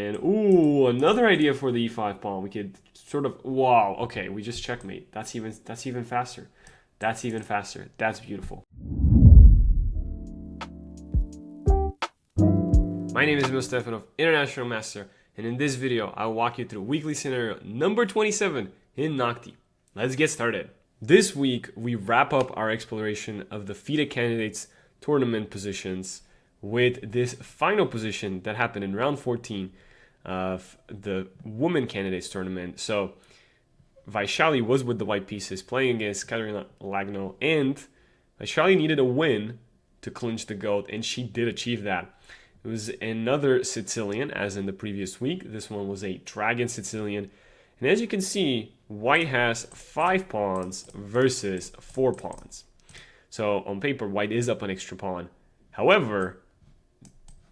And ooh, another idea for the e5 pawn. We could sort of, wow, okay, we just checkmate. That's even faster. That's even faster. That's beautiful. My name is Emil Stefanov, International Master, and in this video, I'll walk you through weekly scenario number 27 in Noctie. Let's get started. This week, we wrap up our exploration of the FIDE Candidates Tournament positions with this final position that happened in round 14 of the Women Candidates Tournament. So Vaishali was with the white pieces playing against Kateryna Lagno, and Vaishali needed a win to clinch the GOAT, and she did achieve that. It was another Sicilian, as in the previous week. This one was a Dragon Sicilian. And as you can see, white has 5 pawns versus 4 pawns. So on paper, white is up an extra pawn. However,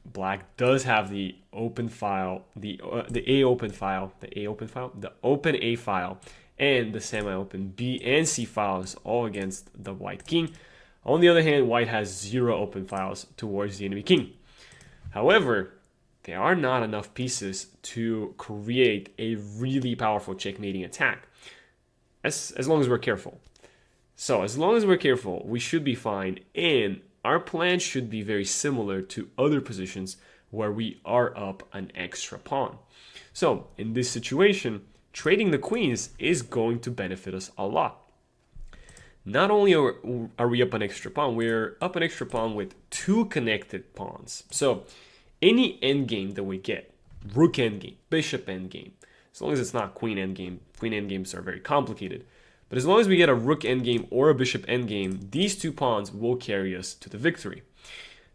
black does have the open file, the open A file, and the semi-open B and C files, all against the white king. On the other hand, white has 0 open files towards the enemy king. However, there are not enough pieces to create a really powerful checkmating attack, as long as we're careful. So as long as we're careful, we should be fine, and our plan should be very similar to other positions where we are up an extra pawn. So in this situation, trading the queens is going to benefit us a lot. Not only are we up an extra pawn, we're up an extra pawn with 2 connected pawns. So any endgame that we get, rook endgame, bishop endgame, as long as it's not queen endgames are very complicated. But as long as we get a rook endgame or a bishop endgame, these 2 pawns will carry us to the victory.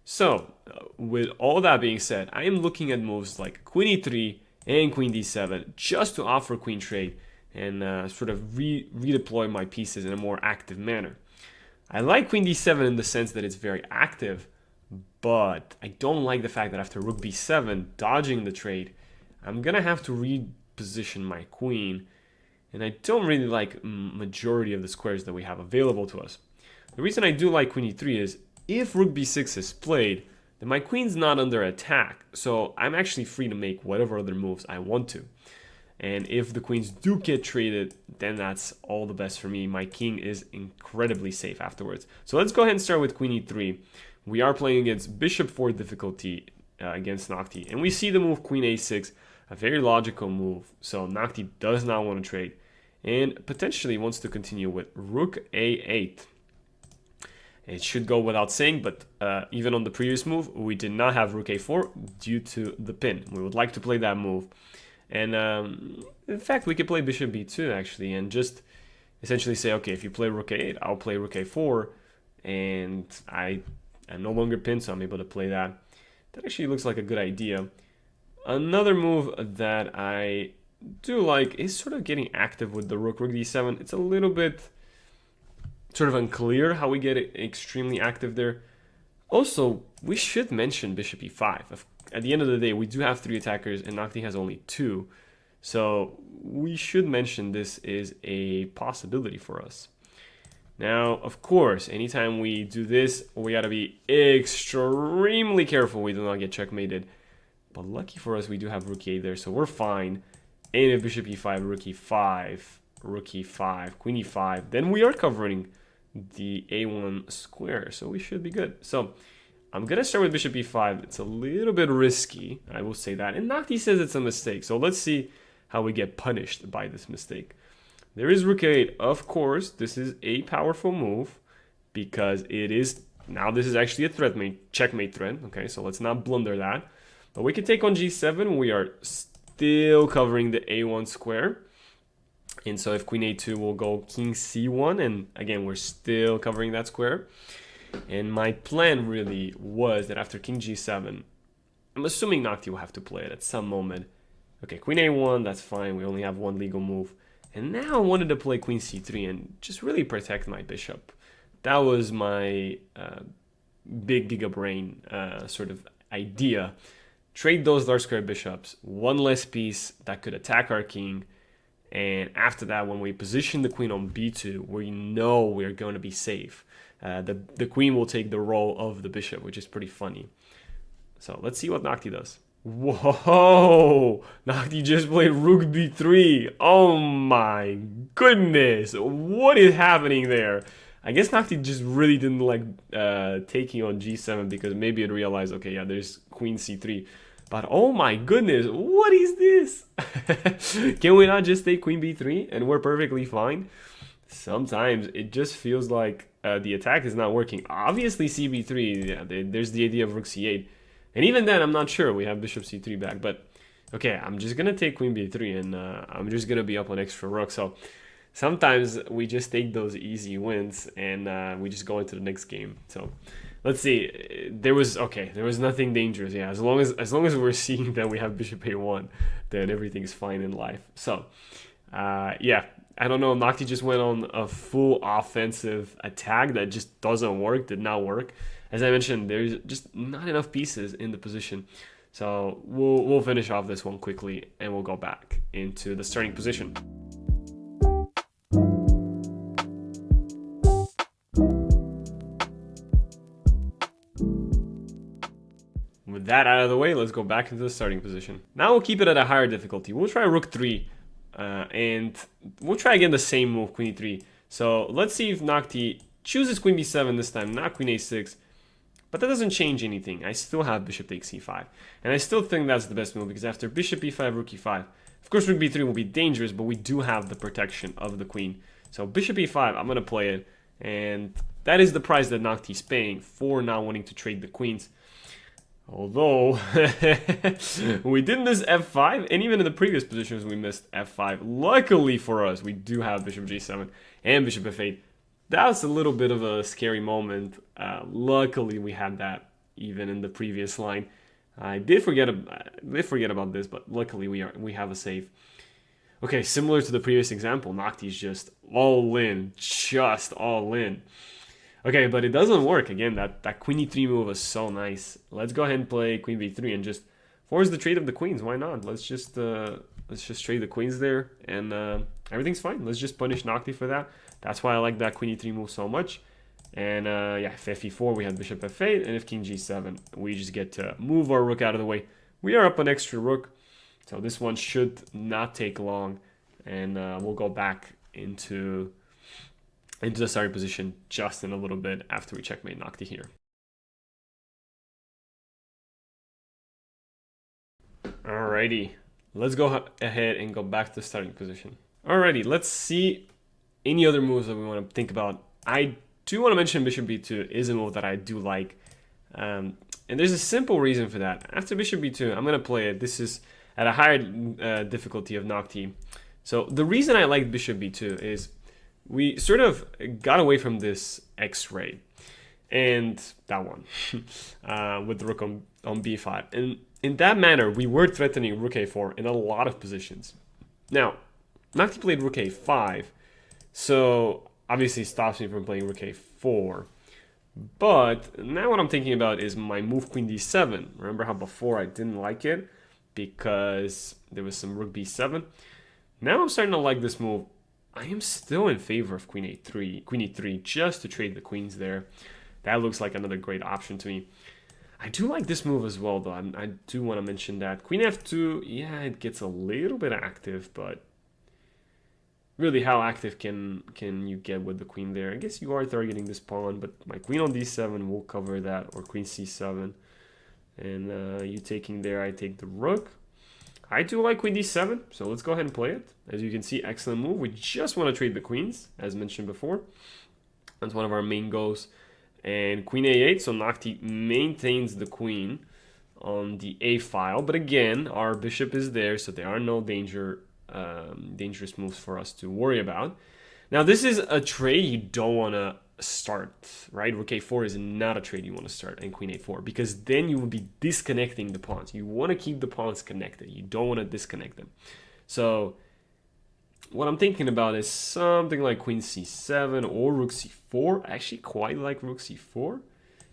So with all that being said, I am looking at moves like queen e3 and queen d7 just to offer queen trade and sort of redeploy my pieces in a more active manner. I like queen d7 in the sense that it's very active, but I don't like the fact that after rook b7, dodging the trade, I'm going to have to reposition my queen, and I don't really like majority of the squares that we have available to us. The reason I do like queen e3 is if rook b6 is played, then my queen's not under attack, so I'm actually free to make whatever other moves I want to. And if the queens do get traded, then that's all the best for me. My king is incredibly safe afterwards. So let's go ahead and start with queen e3. We are playing against bishop 4 difficulty against Noctie. And we see the move queen a6, a very logical move. So Noctie does not want to trade and potentially wants to continue with rook a8. It should go without saying, but even on the previous move, we did not have rook a4 due to the pin. We would like to play that move. And in fact, we could play bishop b2 actually, and just essentially say, okay, if you play rook a8, I'll play rook a4, and I'm no longer pinned, so I'm able to play that. That actually looks like a good idea. Another move that I do like is sort of getting active with the rook d7. It's a little bit sort of unclear how we get it extremely active there. Also, we should mention bishop e5. At the end of the day, we do have 3 attackers and Noctie has only 2. So we should mention this is a possibility for us. Now, of course, anytime we do this, we gotta be extremely careful we do not get checkmated. But lucky for us, we do have rook e8 there, so we're fine. And if bishop e5, rook e5, queen e5, then we are covering the a1 square, so we should be good. So I'm going to start with bishop e5. It's a little bit risky, I will say that. And Noctie says it's a mistake. So let's see how we get punished by this mistake. There is rook a8. Of course, this is a powerful move because it is... Now this is actually a checkmate threat. Okay, so let's not blunder that. But we can take on g7. We are still covering the a1 square. And so if queen a2 will go king c1. And again, we're still covering that square. And my plan really was that after king g7, I'm assuming Noctie will have to play it at some moment. Okay, queen a1, that's fine. We only have 1 legal move. And now I wanted to play queen c3 and just really protect my bishop. That was my big giga brain sort of idea. Trade those dark square bishops, 1 less piece that could attack our king. And after that, when we position the queen on b2, we know we're going to be safe. The queen will take the role of the bishop, which is pretty funny. So let's see what Noctie does. Whoa! Noctie just played Rook b3. Oh my goodness! What is happening there? I guess Noctie just really didn't like taking on g7 because maybe it realized, okay, yeah, there's queen c3. But oh my goodness, what is this? Can we not just take queen b3 and we're perfectly fine? Sometimes it just feels like the attack is not working. Obviously cb3, yeah, there's the idea of rook c8. And even then, I'm not sure. We have bishop c3 back. But, okay, I'm just going to take queen b3, and I'm just going to be up on extra rook. So, sometimes we just take those easy wins, and we just go into the next game. So, let's see. There was nothing dangerous. Yeah, as long as we're seeing that we have bishop a1, then everything's fine in life. So, yeah. I don't know, Noctie just went on a full offensive attack that just doesn't work, did not work. As I mentioned, there's just not enough pieces in the position. So we'll finish off this one quickly and we'll go back into the starting position. With that out of the way, let's go back into the starting position. Now we'll keep it at a higher difficulty. We'll try rook 3. And we'll try again the same move, queen e3. So let's see if Noctie chooses queen b7 this time, not queen a6. But that doesn't change anything. I still have bishop takes c5. And I still think that's the best move because after bishop e5, rook e5, of course rook b3 will be dangerous, but we do have the protection of the queen. So bishop e5, I'm going to play it. And that is the price that Noctie's paying for not wanting to trade the queens. Although, we did miss f5, and even in the previous positions we missed f5. Luckily for us, we do have bishop g7 and bishop f8. That was a little bit of a scary moment. Luckily, we had that even in the previous line. I did forget about this, but luckily we have a save. Okay, similar to the previous example, Noctie's just all in. Okay, but it doesn't work. Again, that queen e3 move was so nice. Let's go ahead and play queen b3 and just force the trade of the queens. Why not? Let's just trade the queens there, and everything's fine. Let's just punish Noctie for that. That's why I like that queen e3 move so much. And yeah, if fe4, we have bishop f8, and if king g7, we just get to move our rook out of the way. We are up an extra rook, so this one should not take long, and we'll go back into the starting position just in a little bit after we checkmate Noctie here. Alrighty, let's go ahead and go back to the starting position. Alrighty, let's see any other moves that we want to think about. I do want to mention bishop b2 is a move that I do like. And there's a simple reason for that. After bishop b2, I'm going to play it. This is at a higher difficulty of Noctie. So the reason I like bishop b2 is we sort of got away from this X-ray and that one with the rook on b5. And in that manner, we were threatening rook a4 in a lot of positions. Now, Noctie played rook a5, so obviously stops me from playing rook a4. But now what I'm thinking about is my move queen d7. Remember how before I didn't like it because there was some rook b7? Now I'm starting to like this move. I am still in favor of queen e3, just to trade the queens there. That looks like another great option to me. I do like this move as well, though. I do want to mention that. Queen f2, yeah, it gets a little bit active, but really, how active can you get with the queen there? I guess you are targeting this pawn, but my queen on d7 will cover that, or queen c7. And you taking there, I take the rook. I do like queen d7, so let's go ahead and play it. As you can see, excellent move. We just want to trade the queens, as mentioned before. That's one of our main goals. And queen a8, so Noctie maintains the queen on the a file. But again, our bishop is there, so there are no dangerous moves for us to worry about. Now, this is a trade you don't want to start, right? Rook a4 is not a trade you want to start, and queen a4, because then you will be disconnecting the pawns. You want to keep the pawns connected. You don't want to disconnect them. So what I'm thinking about is something like queen c7 or rook c4. I actually quite like rook c4,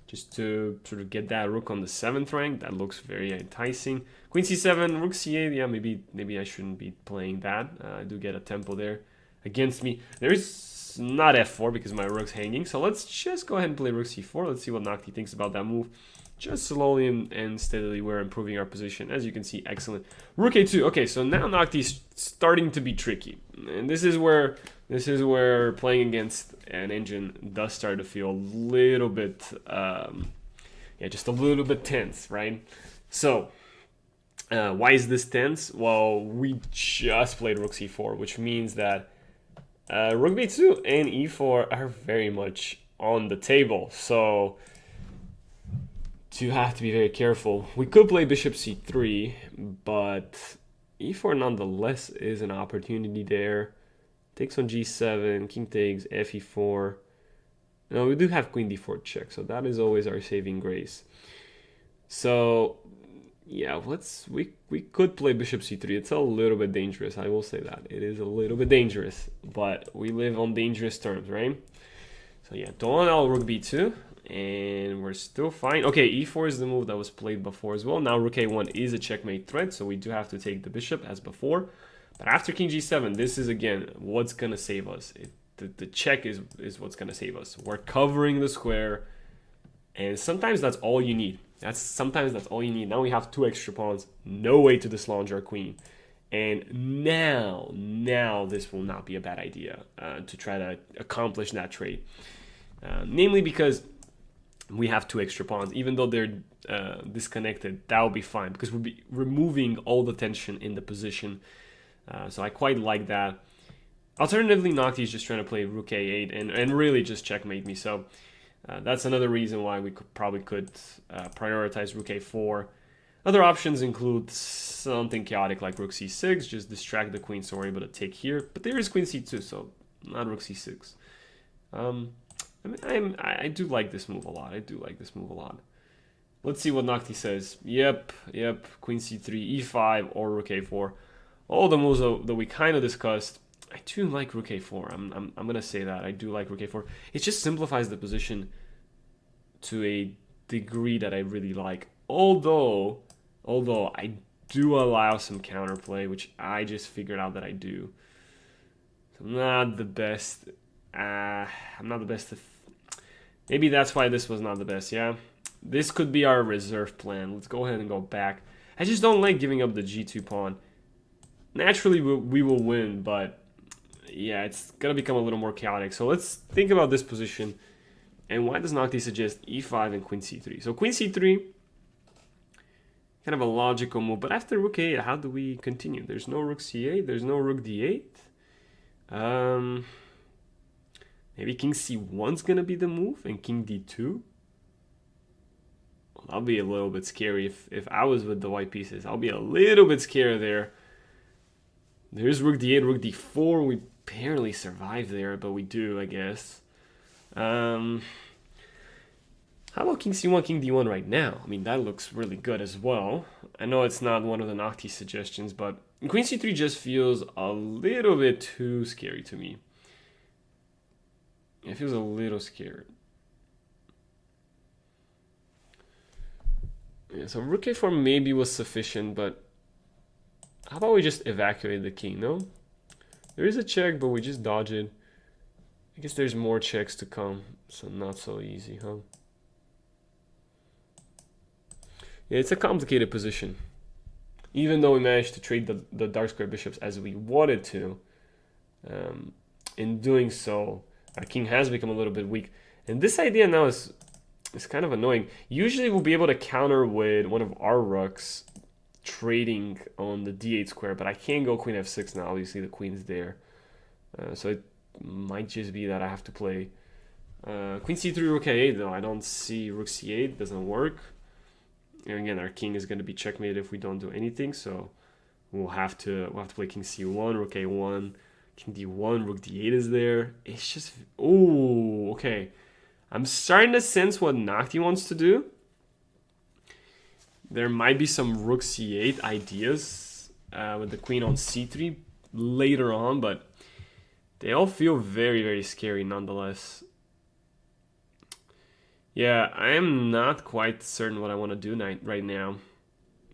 just to sort of get that rook on the 7th rank. That looks very enticing. Queen c7, rook c8, yeah, maybe I shouldn't be playing that. I do get a tempo there against me. There is not f4 because my rook's hanging, so let's just go ahead and play rook c4. Let's see what Noctie thinks about that move. just slowly and steadily we're improving our position. As you can see, excellent. Rook a2. Okay, so now Noctie's starting to be tricky, and this is where playing against an engine does start to feel a little bit, yeah, just a little bit tense, right? So why is this tense? Well, we just played Rook c4, which means that Rook b2 and e4 are very much on the table. So you have to be very careful. We could play bishop c3, but e4 nonetheless is an opportunity there. Takes on g7, king takes, fe4. No, we do have queen d4 check, so that is always our saving grace. So yeah, we could play bishop c3. It's a little bit dangerous, I will say that. It is a little bit dangerous, but we live on dangerous terms, right? So yeah, don't allow rook b2, and we're still fine. Okay, e4 is the move that was played before as well. Now rook a1 is a checkmate threat, so we do have to take the bishop as before. But after king g7, this is again what's gonna save us. The check is what's gonna save us. We're covering the square, and sometimes that's all you need. Sometimes that's all you need. Now we have 2 extra pawns, no way to dislodge our queen. And now this will not be a bad idea to try to accomplish that trade. Namely because we have 2 extra pawns. Even though they're disconnected, that will be fine because we'll be removing all the tension in the position. So I quite like that. Alternatively, Noctie is just trying to play rook a8 and really just checkmate me. So that's another reason why we probably could prioritize rook a4. Other options include something chaotic like rook c6, just distract the queen so we're able to take here. But there is queen c2, so not rook c6. I do like this move a lot. Let's see what Noctie says. Yep, queen c3, e5, or rook a4. All the moves that we kind of discussed. I do like rook a4. I'm gonna say that I do like rook a4. It just simplifies the position to a degree that I really like. Although I do allow some counterplay, which I just figured out that I do. So I'm not the best. Maybe that's why this was not the best. Yeah, this could be our reserve plan. Let's go ahead and go back. I just don't like giving up the g2 pawn. Naturally, we will win, but yeah, it's gonna become a little more chaotic. So let's think about this position. And why does Noctie suggest e5 and queen c3? So queen c3, kind of a logical move. But after rook a8, how do we continue? There's no rook c8. There's no rook d8. Maybe king c1's gonna be the move, and king d2. Well, that'll be a little bit scary if I was with the white pieces. I'll be a little bit scared there. There's rook d8, rook d4. We barely survive there, but we do, I guess. How about king c1, king d1 right now? I mean, that looks really good as well. I know it's not one of the Noctie suggestions, but queen c3 just feels a little bit too scary to me. It feels a little scared. Yeah, so rook a4 maybe was sufficient, but how about we just evacuate the king, no? There is a check, but we just dodge it. I guess there's more checks to come, so not so easy, huh? Yeah, it's a complicated position. Even though we managed to trade the dark square bishops as we wanted to, in doing so, our king has become a little bit weak. And this idea now is kind of annoying. Usually we'll be able to counter with one of our rooks trading on the d8 square, but I can't go queen f6 now. Obviously the queen's there. So it might just be that I have to play queen c3, rook a8 though. I don't see rook c8, doesn't work. And again, our king is going to be checkmated if we don't do anything, so we'll have to play king c1, rook a1, king d1, rook d8 is there. It's just, oh, okay. I'm starting to sense what Noctie wants to do. There might be some rook c8 ideas with the queen on c3 later on, but they all feel very, very scary nonetheless. Yeah, I am not quite certain what I want to do right now.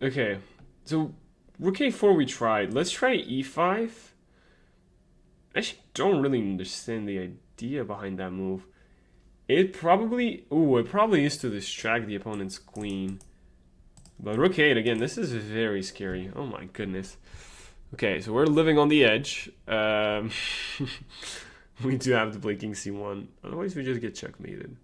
Okay, so rook a4 we tried. Let's try e5. I actually don't really understand the idea behind that move. It probably used to distract the opponent's queen. But rook 8, again, this is very scary. Oh my goodness. Okay, so we're living on the edge. We do have to play king c1. Otherwise, we just get checkmated.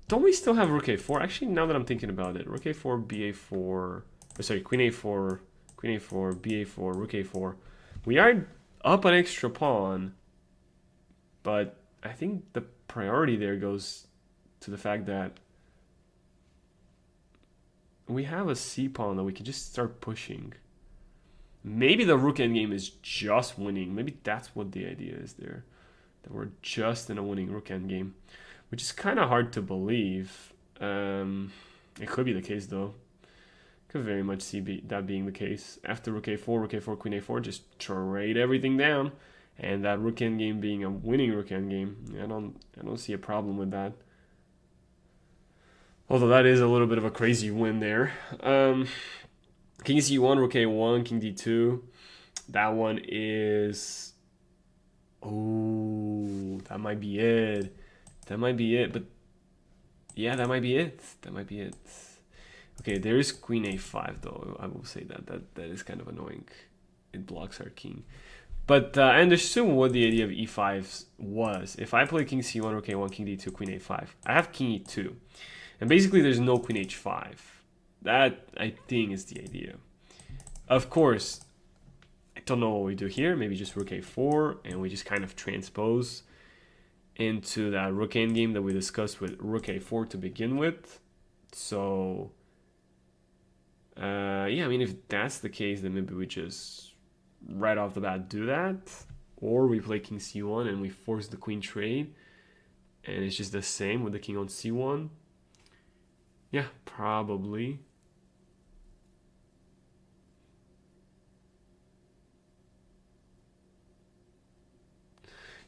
Don't we still have rook a4? Actually, now that I'm thinking about it, rook a4, ba4... Oh, sorry, queen a4, ba4, rook a4. We are up an extra pawn, but I think the priority there goes to the fact that we have a c pawn that we can just start pushing. Maybe the rook endgame is just winning. Maybe that's what the idea is there. That we're just in a winning rook endgame. Which is kind of hard to believe. It could be the case though. Could very much see that being the case. After rook a4, queen a4, just trade everything down. And that rook endgame being a winning rook endgame. I don't see a problem with that. Although that is a little bit of a crazy win there. King c1, rook a1, king d2. That one is... Oh, that might be it. That might be it, but... Yeah, that might be it. That might be it. Okay, there is queen a5, though. I will say that is kind of annoying. It blocks our king. But I understood what the idea of e5 was. If I play king c1, rook a1, king d2, queen a5, I have king e2. And basically, there's no queen h5. That, I think, is the idea. Of course, I don't know what we do here. Maybe just rook a4, and we just kind of transpose into that rook endgame that we discussed with rook a4 to begin with. So, yeah, I mean, if that's the case, then maybe we just right off the bat do that. Or we play king c1 and we force the queen trade. And it's just the same with the king on c1. Yeah, probably.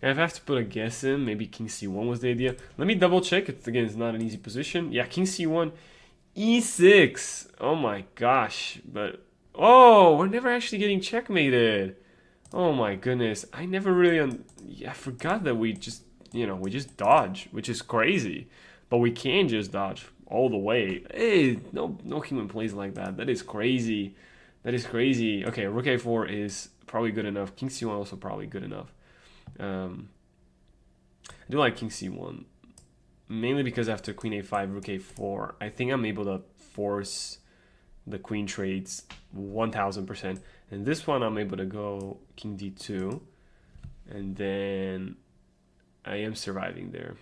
And if I have to put a guess in, maybe king c1 was the idea. Let me double check. Again, it's not an easy position. Yeah, king c1, e6. Oh my gosh. But, oh, we're never actually getting checkmated. Oh my goodness. I never really, yeah, I forgot that we just, we just dodge, which is crazy. But we can just dodge all the way. Hey, no human plays like that. That is crazy. That is crazy. Okay, rook a4 is probably good enough. King c1 also probably good enough. I do like king c1, mainly because after queen a5, rook a4, I think I'm able to force the queen trades 1000%. And this one, I'm able to go king d2, and then I am surviving there.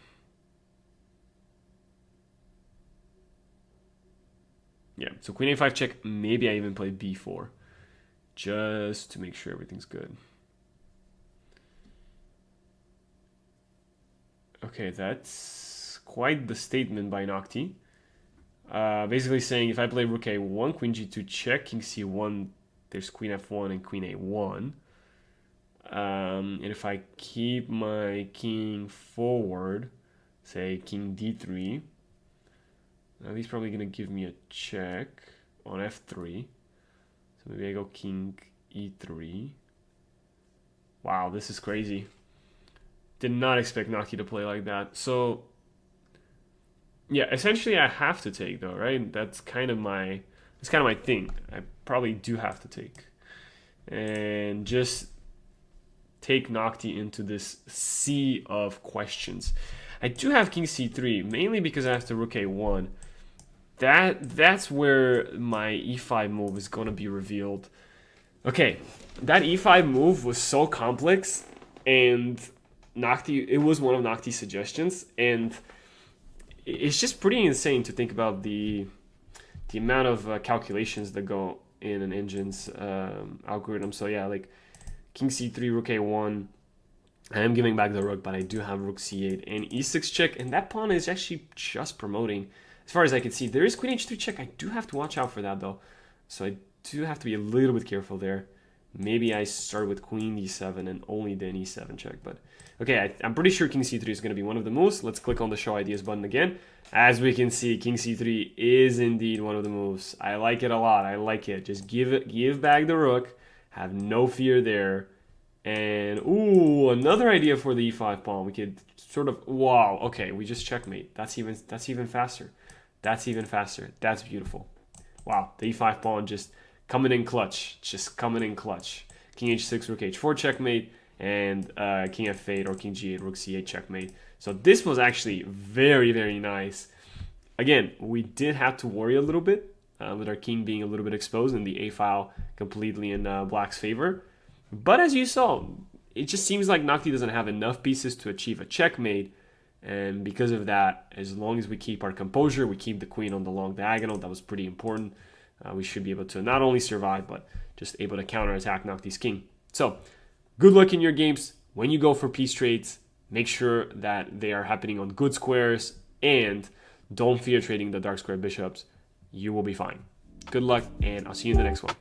Yeah, so queen a5 check, maybe I even play b4, just to make sure everything's good. Okay, that's quite the statement by Noctie. Basically saying if I play rook a1, queen g2 check, king c1, there's queen f1 and queen a1. And if I keep my king forward, say king d3, now he's probably going to give me a check on f3. So maybe I go king e3. Wow, this is crazy. Did not expect Noctie to play like that. So, yeah, essentially I have to take though, right? That's kind of my thing. I probably do have to take. And just take Noctie into this sea of questions. I do have king c3, mainly because I have to rook a1. That's where my e5 move is going to be revealed. Okay, that e5 move was so complex, and Noctie, it was one of Noctie's suggestions, and it's just pretty insane to think about the amount of calculations that go in an engine's algorithm. So yeah, like king c3, rook a1. I am giving back the rook, but I do have rook c8 and e6 check, and that pawn is actually just promoting. As far as I can see, there is queen h3 check. I do have to watch out for that though, so I do have to be a little bit careful there. Maybe I start with queen d7 and only then e7 check, but okay, I'm pretty sure king c3 is going to be one of the moves. Let's click on the show ideas button again. As we can see, king c3 is indeed one of the moves. I like it a lot. I like it. Just give back the rook, Have no fear there. And, ooh, another idea for the e5 pawn. We could sort of, wow, okay, we just checkmate. That's even faster. That's even faster. That's beautiful. Wow, the e5 pawn just coming in clutch. Just coming in clutch. King h6, rook h4 checkmate, and king f8 or king g8, rook c8 checkmate. So this was actually very, very nice. Again, we did have to worry a little bit with our king being a little bit exposed and the a file completely in black's favor. But as you saw, it just seems like Noctie doesn't have enough pieces to achieve a checkmate. And because of that, as long as we keep our composure, we keep the queen on the long diagonal, that was pretty important. We should be able to not only survive, but just able to counterattack Noctie's king. So, good luck in your games. When you go for piece trades, make sure that they are happening on good squares, and don't fear trading the dark square bishops. You will be fine. Good luck, and I'll see you in the next one.